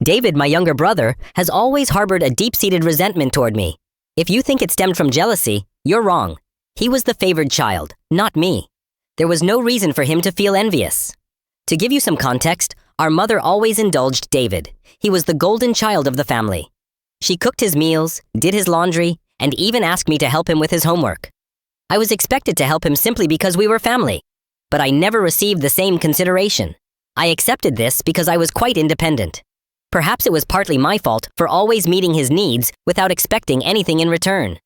David, my younger brother, has always harbored a deep-seated resentment toward me. If you think it stemmed from jealousy, you're wrong. He was the favored child, not me. There was no reason for him to feel envious. To give you some context, our mother always indulged David. He was the golden child of the family. She cooked his meals, did his laundry, and even asked me to help him with his homework. I was expected to help him simply because we were family, but I never received the same consideration. I accepted this because I was quite independent. Perhaps it was partly my fault for always meeting his needs without expecting anything in return.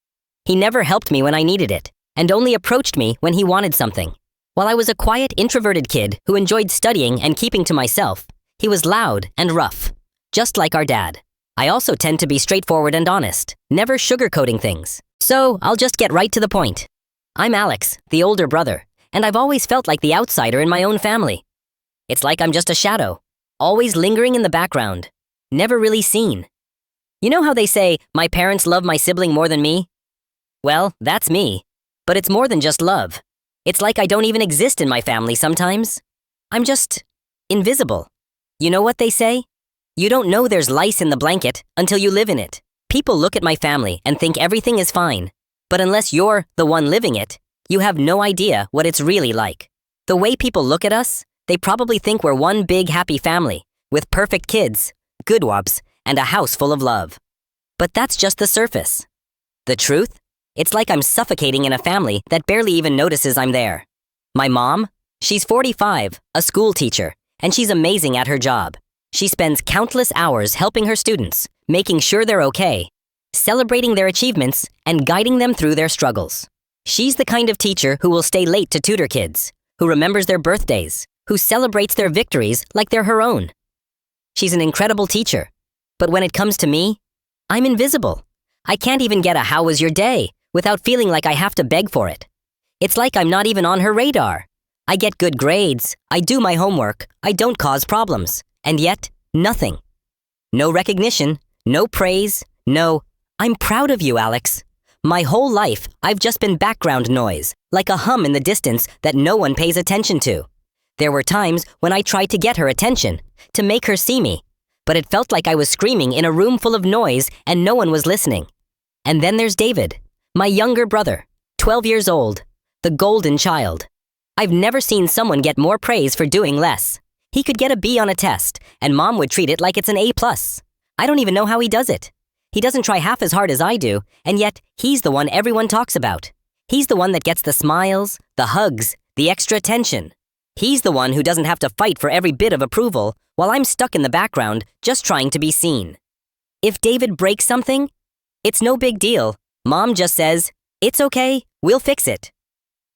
He never helped me when I needed it, and only approached me when he wanted something. While I was a quiet, introverted kid who enjoyed studying and keeping to myself, he was loud and rough, just like our dad. I also tend to be straightforward and honest, never sugarcoating things. So I'll just get right to the point. I'm Alex, the older brother, and I've always felt like the outsider in my own family. It's like I'm just a shadow, always lingering in the background, never really seen. You know how they say, my parents love my sibling more than me? Well, that's me. But it's more than just love. It's like I don't even exist in my family sometimes. I'm just invisible. You know what they say? You don't know there's lice in the blanket until you live in it. People look at my family and think everything is fine. But unless you're the one living it, you have no idea what it's really like. The way people look at us, they probably think we're one big happy family, with perfect kids, good wobs, and a house full of love. But that's just the surface. The truth? It's like I'm suffocating in a family that barely even notices I'm there. My mom? She's 45, a school teacher, and she's amazing at her job. She spends countless hours helping her students, making sure they're okay, celebrating their achievements, and guiding them through their struggles. She's the kind of teacher who will stay late to tutor kids, who remembers their birthdays, who celebrates their victories like they're her own. She's an incredible teacher, but when it comes to me, I'm invisible. I can't even get a "how was your day" without feeling like I have to beg for it. It's like I'm not even on her radar. I get good grades, I do my homework, I don't cause problems, and yet, nothing. No recognition, no praise, no, "I'm proud of you, Alex." My whole life, I've just been background noise, like a hum in the distance that no one pays attention to. There were times when I tried to get her attention, to make her see me, but it felt like I was screaming in a room full of noise and no one was listening. And then there's David, my younger brother, 12 years old, the golden child. I've never seen someone get more praise for doing less. He could get a B on a test, and Mom would treat it like it's an A+. I don't even know how he does it. He doesn't try half as hard as I do, and yet he's the one everyone talks about. He's the one that gets the smiles, the hugs, the extra attention. He's the one who doesn't have to fight for every bit of approval, while I'm stuck in the background, just trying to be seen. If David breaks something, it's no big deal. Mom just says, "It's okay, we'll fix it."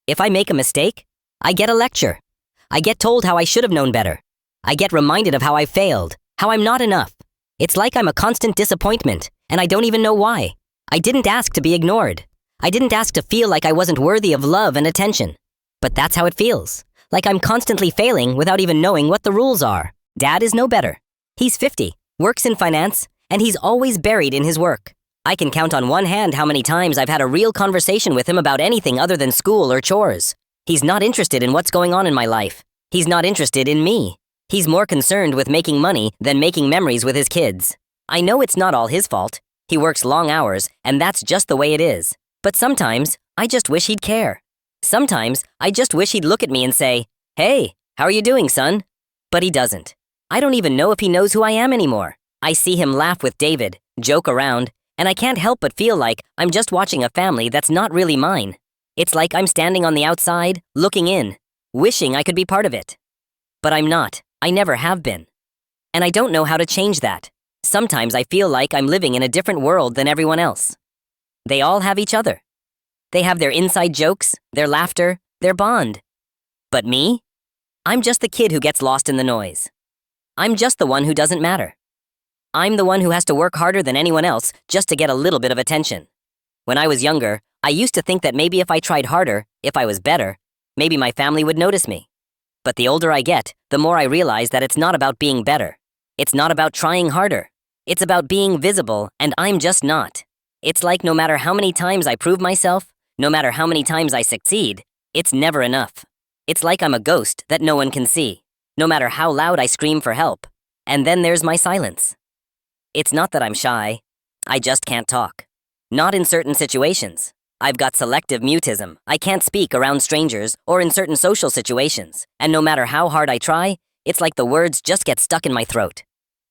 If I make a mistake, I get a lecture. I get told how I should have known better. I get reminded of how I failed, how I'm not enough. It's like I'm a constant disappointment, and I don't even know why. I didn't ask to be ignored. I didn't ask to feel like I wasn't worthy of love and attention. But that's how it feels, like I'm constantly failing without even knowing what the rules are. Dad is no better. He's 50, works in finance, and he's always buried in his work. I can count on one hand how many times I've had a real conversation with him about anything other than school or chores. He's not interested in what's going on in my life. He's not interested in me. He's more concerned with making money than making memories with his kids. I know it's not all his fault. He works long hours, and that's just the way it is. But sometimes, I just wish he'd care. Sometimes, I just wish he'd look at me and say, "Hey, how are you doing, son?" But he doesn't. I don't even know if he knows who I am anymore. I see him laugh with David, joke around, and I can't help but feel like I'm just watching a family that's not really mine. It's like I'm standing on the outside, looking in, wishing I could be part of it. But I'm not. I never have been. And I don't know how to change that. Sometimes I feel like I'm living in a different world than everyone else. They all have each other. They have their inside jokes, their laughter, their bond. But me? I'm just the kid who gets lost in the noise. I'm just the one who doesn't matter. I'm the one who has to work harder than anyone else just to get a little bit of attention. When I was younger, I used to think that maybe if I tried harder, if I was better, maybe my family would notice me. But the older I get, the more I realize that it's not about being better. It's not about trying harder. It's about being visible, and I'm just not. It's like no matter how many times I prove myself, no matter how many times I succeed, it's never enough. It's like I'm a ghost that no one can see, no matter how loud I scream for help. And then there's my silence. It's not that I'm shy. I just can't talk. Not in certain situations. I've got selective mutism. I can't speak around strangers or in certain social situations. And no matter how hard I try, it's like the words just get stuck in my throat.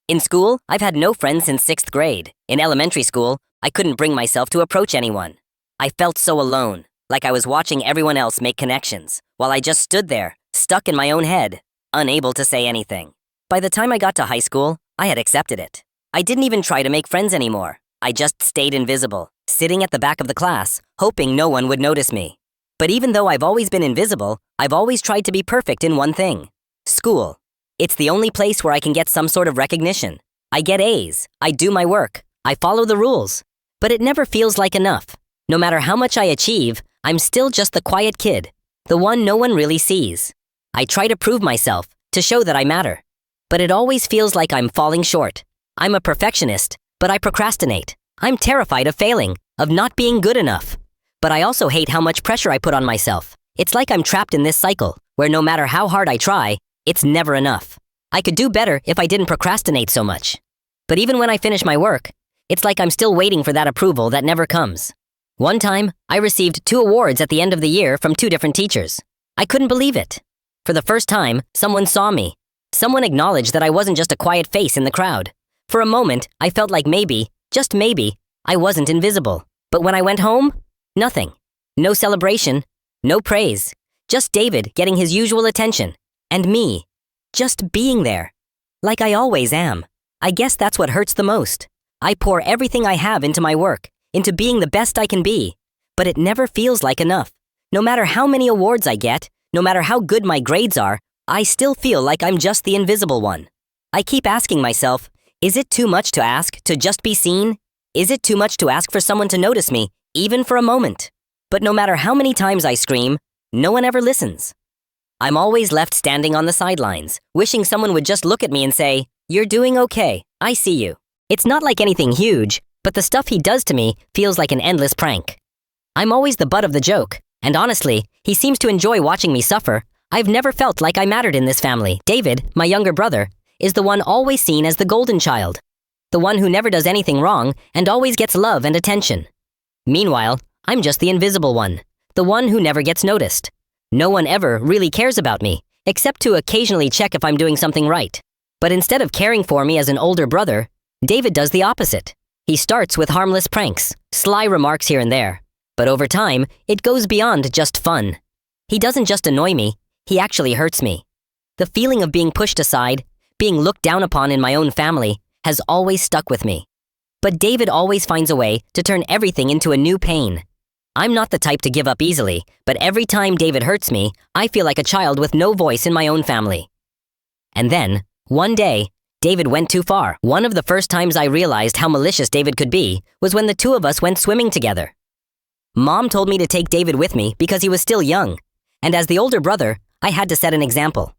In school, I've had no friends since 6th grade. In elementary school, I couldn't bring myself to approach anyone. I felt so alone, like I was watching everyone else make connections, while I just stood there, stuck in my own head, unable to say anything. By the time I got to high school, I had accepted it. I didn't even try to make friends anymore. I just stayed invisible, sitting at the back of the class, hoping no one would notice me. But even though I've always been invisible, I've always tried to be perfect in one thing: school. It's the only place where I can get some sort of recognition. I get A's, I do my work, I follow the rules. But it never feels like enough. No matter how much I achieve, I'm still just the quiet kid, the one no one really sees. I try to prove myself, to show that I matter. But it always feels like I'm falling short. I'm a perfectionist, but I procrastinate. I'm terrified of failing, of not being good enough. But I also hate how much pressure I put on myself. It's like I'm trapped in this cycle, where no matter how hard I try, it's never enough. I could do better if I didn't procrastinate so much. But even when I finish my work, it's like I'm still waiting for that approval that never comes. One time, I received 2 awards at the end of the year from 2 different teachers. I couldn't believe it. For the first time, someone saw me. Someone acknowledged that I wasn't just a quiet face in the crowd. For a moment, I felt like maybe, just maybe, I wasn't invisible. But when I went home, nothing. No celebration, no praise. Just David getting his usual attention. And me, just being there. Like I always am. I guess that's what hurts the most. I pour everything I have into my work, into being the best I can be. But it never feels like enough. No matter how many awards I get, no matter how good my grades are, I still feel like I'm just the invisible one. I keep asking myself, is it too much to ask to just be seen? Is it too much to ask for someone to notice me, even for a moment? But no matter how many times I scream, no one ever listens. I'm always left standing on the sidelines, wishing someone would just look at me and say, "You're doing okay, I see you." It's not like anything huge, but the stuff he does to me feels like an endless prank. I'm always the butt of the joke, and honestly, he seems to enjoy watching me suffer. I've never felt like I mattered in this family. David, my younger brother, is the one always seen as the golden child. The one who never does anything wrong and always gets love and attention. Meanwhile, I'm just the invisible one, the one who never gets noticed. No one ever really cares about me, except to occasionally check if I'm doing something right. But instead of caring for me as an older brother, David does the opposite. He starts with harmless pranks, sly remarks here and there. But over time, it goes beyond just fun. He doesn't just annoy me, he actually hurts me. The feeling of being pushed aside, being looked down upon in my own family, has always stuck with me. But David always finds a way to turn everything into a new pain. I'm not the type to give up easily, but every time David hurts me, I feel like a child with no voice in my own family. And then, one day, David went too far. One of the first times I realized how malicious David could be was when the 2 of us went swimming together. Mom told me to take David with me because he was still young, and as the older brother, I had to set an example.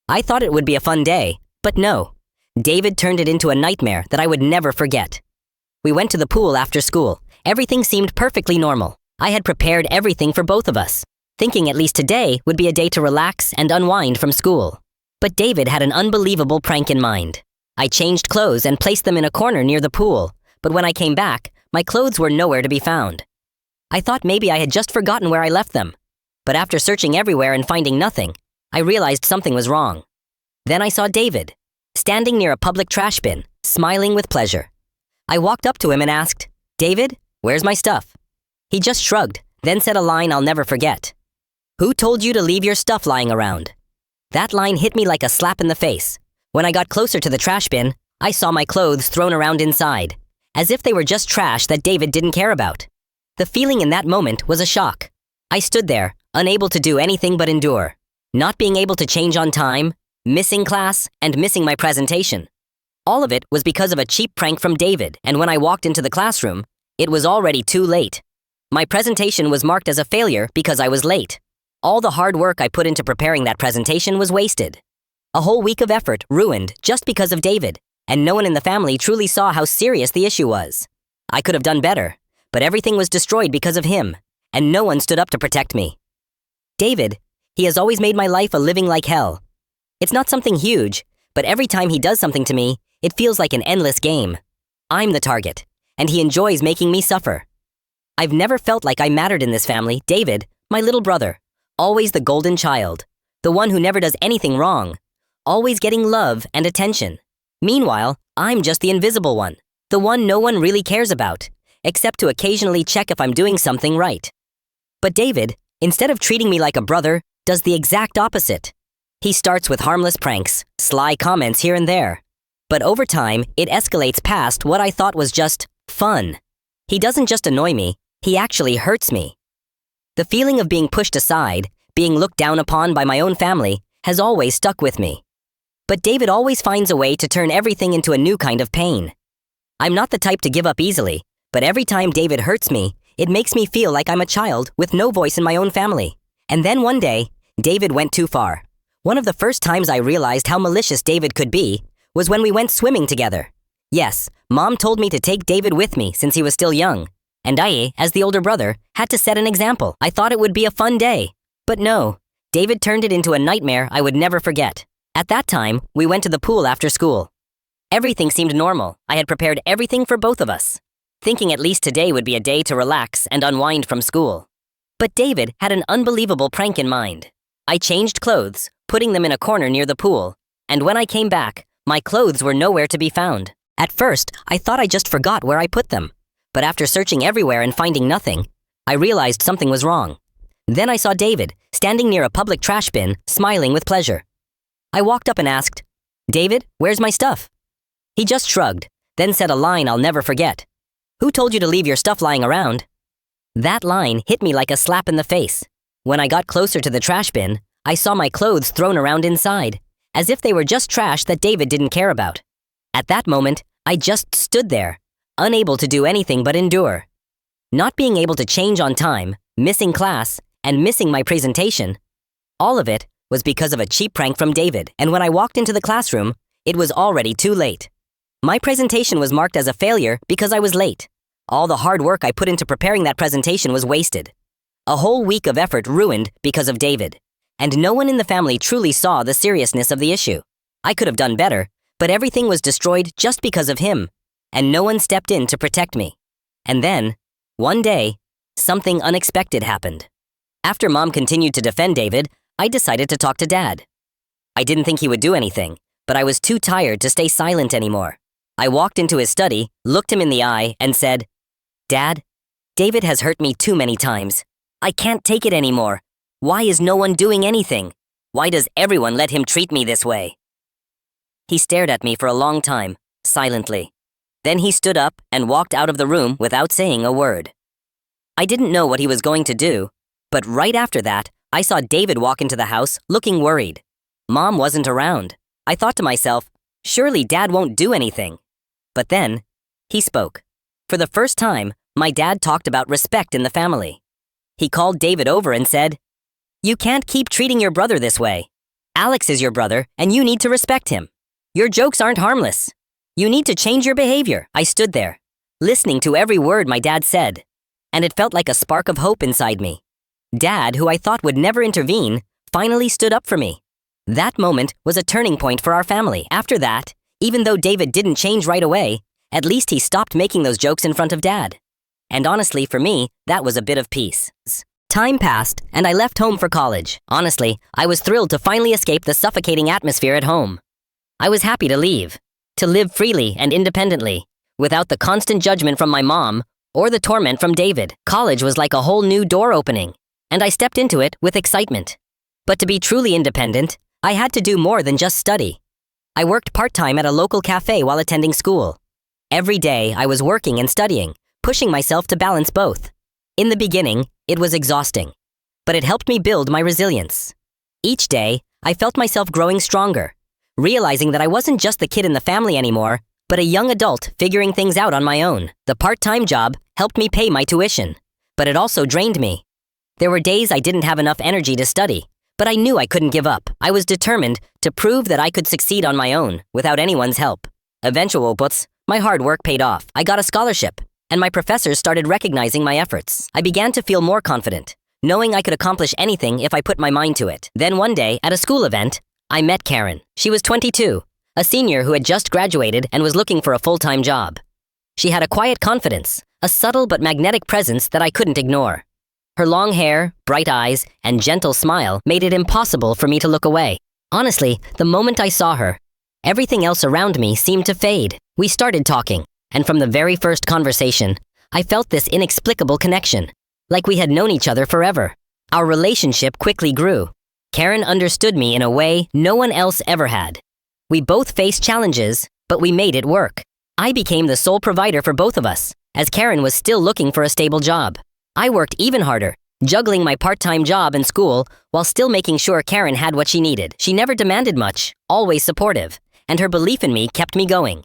I thought it would be a fun day, but no. David turned it into a nightmare that I would never forget. We went to the pool after school. Everything seemed perfectly normal. I had prepared everything for both of us, thinking at least today would be a day to relax and unwind from school. But David had an unbelievable prank in mind. I changed clothes and placed them in a corner near the pool, but when I came back, my clothes were nowhere to be found. I thought maybe I had just forgotten where I left them. But after searching everywhere and finding nothing, I realized something was wrong. Then I saw David, standing near a public trash bin, smiling with pleasure. I walked up to him and asked, "David, where's my stuff?" He just shrugged, then said a line I'll never forget. "Who told you to leave your stuff lying around?" That line hit me like a slap in the face. When I got closer to the trash bin, I saw my clothes thrown around inside, as if they were just trash that David didn't care about. The feeling in that moment was a shock. I stood there, unable to do anything but endure. Not being able to change on time, missing class, and missing my presentation. All of it was because of a cheap prank from David, and when I walked into the classroom, it was already too late. My presentation was marked as a failure because I was late. All the hard work I put into preparing that presentation was wasted. A whole week of effort ruined just because of David, and no one in the family truly saw how serious the issue was. I could have done better, but everything was destroyed because of him, and no one stood up to protect me. David, he has always made my life a living like hell. It's not something huge, but every time he does something to me, it feels like an endless game. I'm the target, and he enjoys making me suffer. I've never felt like I mattered in this family. David, my little brother, always the golden child, the one who never does anything wrong, always getting love and attention. Meanwhile, I'm just the invisible one, the one no one really cares about, except to occasionally check if I'm doing something right. But David, instead of treating me like a brother, does the exact opposite. He starts with harmless pranks, sly comments here and there. But over time, it escalates past what I thought was just fun. He doesn't just annoy me, he actually hurts me. The feeling of being pushed aside, being looked down upon by my own family, has always stuck with me. But David always finds a way to turn everything into a new kind of pain. I'm not the type to give up easily, but every time David hurts me, it makes me feel like I'm a child with no voice in my own family. And then one day, David went too far. One of the first times I realized how malicious David could be was when we went swimming together. Yes, Mom told me to take David with me since he was still young, and I, as the older brother, had to set an example. I thought it would be a fun day. But no, David turned it into a nightmare I would never forget. At that time, we went to the pool after school. Everything seemed normal. I had prepared everything for both of us, thinking at least today would be a day to relax and unwind from school. But David had an unbelievable prank in mind. I changed clothes, putting them in a corner near the pool, and when I came back, my clothes were nowhere to be found. At first, I thought I just forgot where I put them, but after searching everywhere and finding nothing, I realized something was wrong. Then I saw David, standing near a public trash bin, smiling with pleasure. I walked up and asked, "David, where's my stuff?" He just shrugged, then said a line I'll never forget. "Who told you to leave your stuff lying around?" That line hit me like a slap in the face. When I got closer to the trash bin, I saw my clothes thrown around inside, as if they were just trash that David didn't care about. At that moment, I just stood there, unable to do anything but endure. Not being able to change on time, missing class, and missing my presentation, all of it was because of a cheap prank from David, and when I walked into the classroom, it was already too late. My presentation was marked as a failure because I was late. All the hard work I put into preparing that presentation was wasted. A whole week of effort ruined because of David, and no one in the family truly saw the seriousness of the issue. I could have done better, but everything was destroyed just because of him, and no one stepped in to protect me. And then, one day, something unexpected happened. After Mom continued to defend David, I decided to talk to Dad. I didn't think he would do anything, but I was too tired to stay silent anymore. I walked into his study, looked him in the eye, and said, "Dad, David has hurt me too many times. I can't take it anymore. Why is no one doing anything? Why does everyone let him treat me this way?" He stared at me for a long time, silently. Then he stood up and walked out of the room without saying a word. I didn't know what he was going to do, but right after that, I saw David walk into the house looking worried. Mom wasn't around. I thought to myself, surely Dad won't do anything. But then, he spoke. For the first time, my dad talked about respect in the family. He called David over and said, "You can't keep treating your brother this way. Alex is your brother, and you need to respect him. Your jokes aren't harmless. You need to change your behavior." I stood there, listening to every word my dad said, and it felt like a spark of hope inside me. Dad, who I thought would never intervene, finally stood up for me. That moment was a turning point for our family. After that, even though David didn't change right away, at least he stopped making those jokes in front of Dad. And honestly, for me, that was a bit of peace. Time passed, and I left home for college. Honestly, I was thrilled to finally escape the suffocating atmosphere at home. I was happy to leave, to live freely and independently, without the constant judgment from my mom or the torment from David. College was like a whole new door opening, and I stepped into it with excitement. But to be truly independent, I had to do more than just study. I worked part-time at a local cafe while attending school. Every day, I was working and studying, pushing myself to balance both. In the beginning, it was exhausting, but it helped me build my resilience. Each day, I felt myself growing stronger, realizing that I wasn't just the kid in the family anymore, but a young adult figuring things out on my own. The part-time job helped me pay my tuition, but it also drained me. There were days I didn't have enough energy to study, but I knew I couldn't give up. I was determined to prove that I could succeed on my own, without anyone's help. Eventually, my hard work paid off. I got a scholarship, and my professors started recognizing my efforts. I began to feel more confident, knowing I could accomplish anything if I put my mind to it. Then one day, at a school event, I met Karen. She was 22, a senior who had just graduated and was looking for a full-time job. She had a quiet confidence, a subtle but magnetic presence that I couldn't ignore. Her long hair, bright eyes, and gentle smile made it impossible for me to look away. Honestly, the moment I saw her, everything else around me seemed to fade. We started talking, and from the very first conversation, I felt this inexplicable connection, like we had known each other forever. Our relationship quickly grew. Karen understood me in a way no one else ever had. We both faced challenges, but we made it work. I became the sole provider for both of us, as Karen was still looking for a stable job. I worked even harder, juggling my part-time job and school while still making sure Karen had what she needed. She never demanded much, always supportive, and her belief in me kept me going.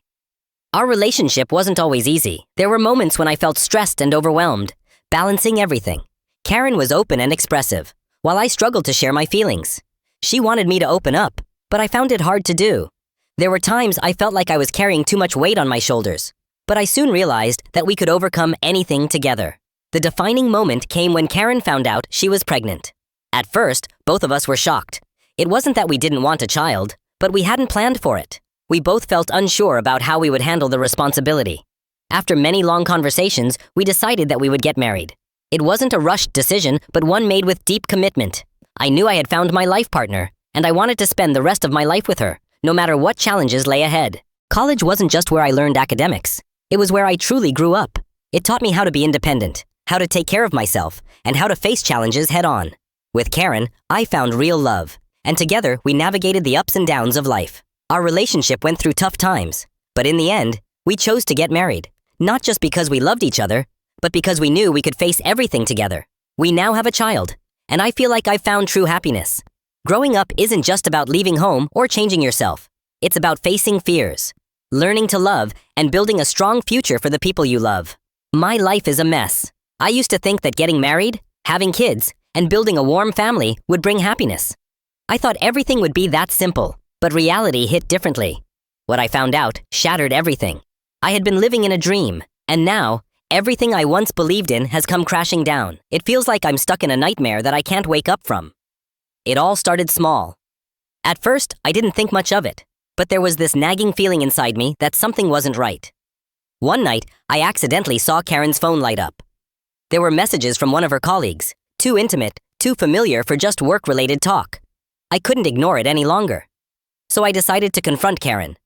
Our relationship wasn't always easy. There were moments when I felt stressed and overwhelmed, balancing everything. Karen was open and expressive, while I struggled to share my feelings. She wanted me to open up, but I found it hard to do. There were times I felt like I was carrying too much weight on my shoulders, but I soon realized that we could overcome anything together. The defining moment came when Karen found out she was pregnant. At first, both of us were shocked. It wasn't that we didn't want a child, but we hadn't planned for it. We both felt unsure about how we would handle the responsibility. After many long conversations, we decided that we would get married. It wasn't a rushed decision, but one made with deep commitment. I knew I had found my life partner, and I wanted to spend the rest of my life with her, no matter what challenges lay ahead. College wasn't just where I learned academics. It was where I truly grew up. It taught me how to be independent, how to take care of myself, and how to face challenges head-on. With Karen, I found real love, and together we navigated the ups and downs of life. Our relationship went through tough times, but in the end, we chose to get married, not just because we loved each other, but because we knew we could face everything together. We now have a child, and I feel like I've found true happiness. Growing up isn't just about leaving home or changing yourself. It's about facing fears, learning to love, and building a strong future for the people you love. My life is a mess. I used to think that getting married, having kids, and building a warm family would bring happiness. I thought everything would be that simple, but reality hit differently. What I found out shattered everything. I had been living in a dream, and now, everything I once believed in has come crashing down. It feels like I'm stuck in a nightmare that I can't wake up from. It all started small. At first, I didn't think much of it, but there was this nagging feeling inside me that something wasn't right. One night, I accidentally saw Karen's phone light up. There were messages from one of her colleagues, too intimate, too familiar for just work-related talk. I couldn't ignore it any longer. So I decided to confront Karen.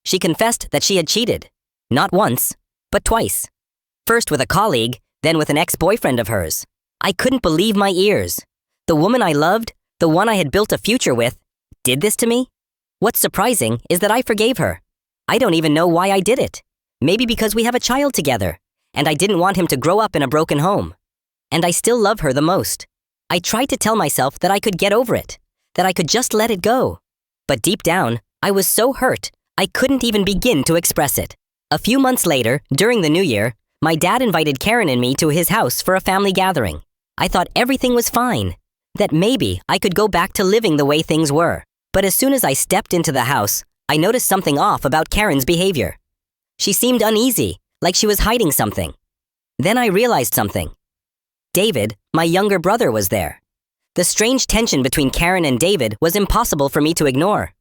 She confessed that she had cheated. Not once, but twice. First with a colleague, then with an ex-boyfriend of hers. I couldn't believe my ears. The woman I loved, the one I had built a future with, did this to me? What's surprising is that I forgave her. I don't even know why I did it. Maybe because we have a child together, and I didn't want him to grow up in a broken home. And I still love her the most. I tried to tell myself that I could get over it, that I could just let it go. But deep down, I was so hurt, I couldn't even begin to express it. A few months later, during the new year, my dad invited Karen and me to his house for a family gathering. I thought everything was fine, that maybe I could go back to living the way things were. But as soon as I stepped into the house, I noticed something off about Karen's behavior. She seemed uneasy, like she was hiding something. Then I realized something. David, my younger brother, was there. The strange tension between Karen and David was impossible for me to ignore.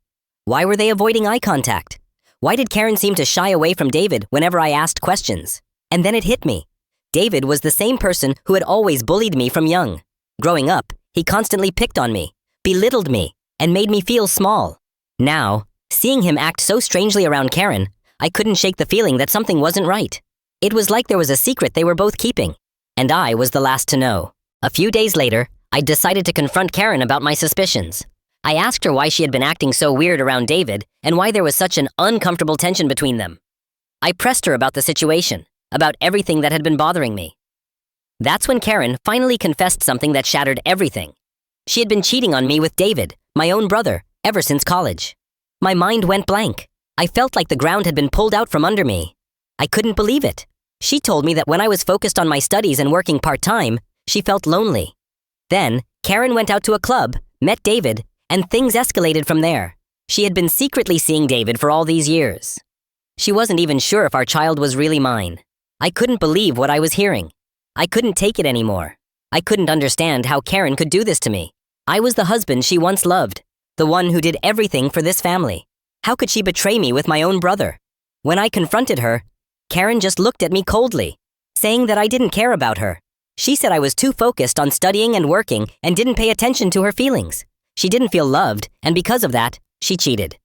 Why were they avoiding eye contact? Why did Karen seem to shy away from David whenever I asked questions? And then it hit me. David was the same person who had always bullied me from young. Growing up, he constantly picked on me, belittled me, and made me feel small. Now, seeing him act so strangely around Karen, I couldn't shake the feeling that something wasn't right. It was like there was a secret they were both keeping, and I was the last to know. A few days later, I decided to confront Karen about my suspicions. I asked her why she had been acting so weird around David and why there was such an uncomfortable tension between them. I pressed her about the situation, about everything that had been bothering me. That's when Karen finally confessed something that shattered everything. She had been cheating on me with David, my own brother, ever since college. My mind went blank. I felt like the ground had been pulled out from under me. I couldn't believe it. She told me that when I was focused on my studies and working part-time, she felt lonely. Then, Karen went out to a club, met David, and things escalated from there. She had been secretly seeing David for all these years. She wasn't even sure if our child was really mine. I couldn't believe what I was hearing. I couldn't take it anymore. I couldn't understand how Karen could do this to me. I was the husband she once loved, the one who did everything for this family. How could she betray me with my own brother? When I confronted her, Karen just looked at me coldly, saying that I didn't care about her. She said I was too focused on studying and working and didn't pay attention to her feelings. She didn't feel loved, and because of that, she cheated.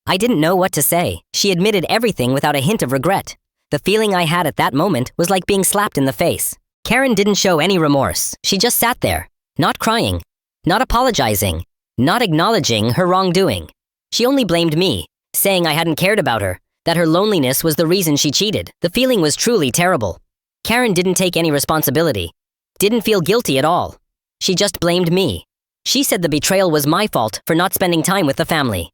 I didn't know what to say. She admitted everything without a hint of regret. The feeling I had at that moment was like being slapped in the face. Karen didn't show any remorse. She just sat there, not crying, not apologizing, not acknowledging her wrongdoing. She only blamed me, saying I hadn't cared about her, that her loneliness was the reason she cheated. The feeling was truly terrible. Karen didn't take any responsibility, didn't feel guilty at all. She just blamed me. She said the betrayal was my fault for not spending time with the family.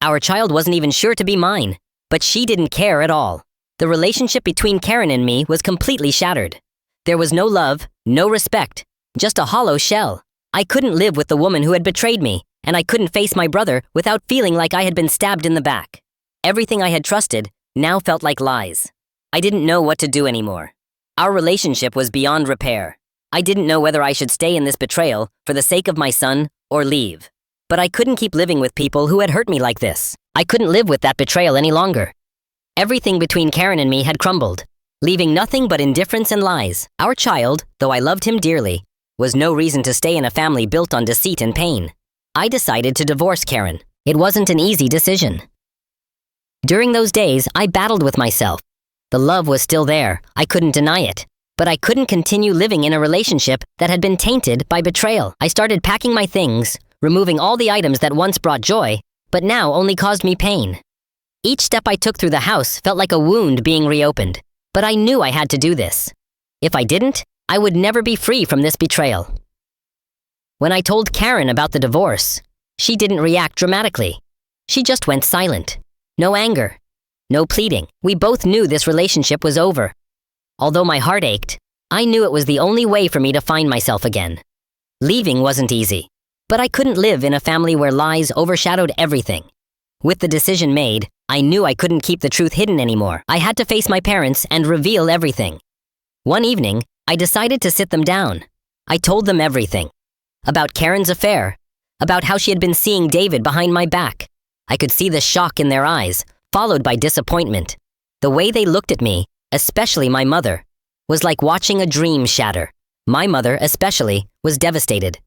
Our child wasn't even sure to be mine, but she didn't care at all. The relationship between Karen and me was completely shattered. There was no love, no respect, just a hollow shell. I couldn't live with the woman who had betrayed me, and I couldn't face my brother without feeling like I had been stabbed in the back. Everything I had trusted now felt like lies. I didn't know what to do anymore. Our relationship was beyond repair. I didn't know whether I should stay in this betrayal for the sake of my son or leave. But I couldn't keep living with people who had hurt me like this. I couldn't live with that betrayal any longer. Everything between Karen and me had crumbled, leaving nothing but indifference and lies. Our child, though I loved him dearly, was no reason to stay in a family built on deceit and pain. I decided to divorce Karen. It wasn't an easy decision. During those days, I battled with myself. The love was still there, I couldn't deny it. But I couldn't continue living in a relationship that had been tainted by betrayal. I started packing my things, removing all the items that once brought joy, but now only caused me pain. Each step I took through the house felt like a wound being reopened, but I knew I had to do this. If I didn't, I would never be free from this betrayal. When I told Karen about the divorce, she didn't react dramatically. She just went silent. No anger, no pleading. We both knew this relationship was over. Although my heart ached, I knew it was the only way for me to find myself again. Leaving wasn't easy, but I couldn't live in a family where lies overshadowed everything. With the decision made, I knew I couldn't keep the truth hidden anymore. I had to face my parents and reveal everything. One evening, I decided to sit them down. I told them everything. About Karen's affair, about how she had been seeing David behind my back. I could see the shock in their eyes, followed by disappointment. The way they looked at me, especially my mother, was like watching a dream shatter. My mother, especially, was devastated.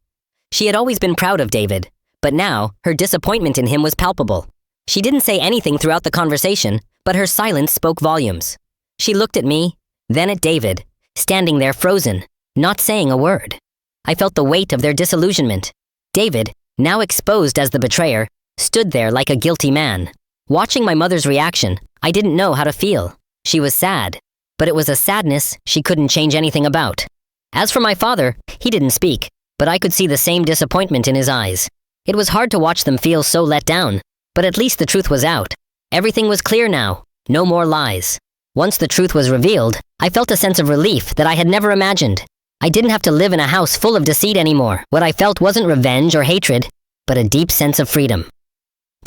She had always been proud of David, but now her disappointment in him was palpable. She didn't say anything throughout the conversation, but her silence spoke volumes. She looked at me, then at David, standing there frozen, not saying a word. I felt the weight of their disillusionment. David, now exposed as the betrayer, stood there like a guilty man. Watching my mother's reaction, I didn't know how to feel. She was sad, but it was a sadness she couldn't change anything about. As for my father, he didn't speak, but I could see the same disappointment in his eyes. It was hard to watch them feel so let down, but at least the truth was out. Everything was clear now, no more lies. Once the truth was revealed, I felt a sense of relief that I had never imagined. I didn't have to live in a house full of deceit anymore. What I felt wasn't revenge or hatred, but a deep sense of freedom.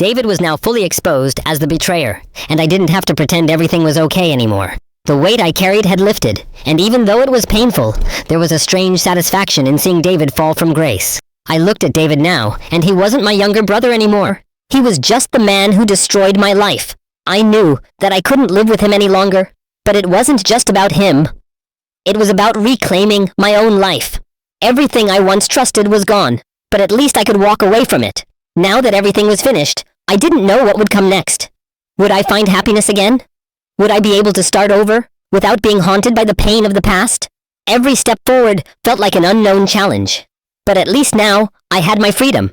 David was now fully exposed as the betrayer, and I didn't have to pretend everything was okay anymore. The weight I carried had lifted, and even though it was painful, there was a strange satisfaction in seeing David fall from grace. I looked at David now, and he wasn't my younger brother anymore. He was just the man who destroyed my life. I knew that I couldn't live with him any longer, but it wasn't just about him. It was about reclaiming my own life. Everything I once trusted was gone, but at least I could walk away from it. Now that everything was finished, I didn't know what would come next. Would I find happiness again? Would I be able to start over, without being haunted by the pain of the past? Every step forward felt like an unknown challenge. But at least now, I had my freedom.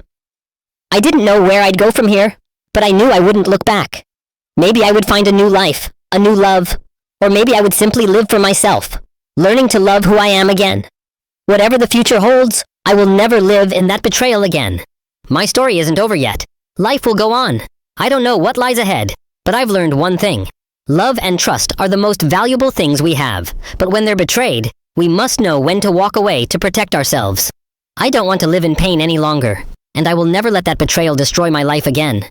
I didn't know where I'd go from here, but I knew I wouldn't look back. Maybe I would find a new life, a new love, or maybe I would simply live for myself, learning to love who I am again. Whatever the future holds, I will never live in that betrayal again. My story isn't over yet. Life will go on. I don't know what lies ahead, but I've learned one thing. Love and trust are the most valuable things we have, but when they're betrayed, we must know when to walk away to protect ourselves. I don't want to live in pain any longer, and I will never let that betrayal destroy my life again.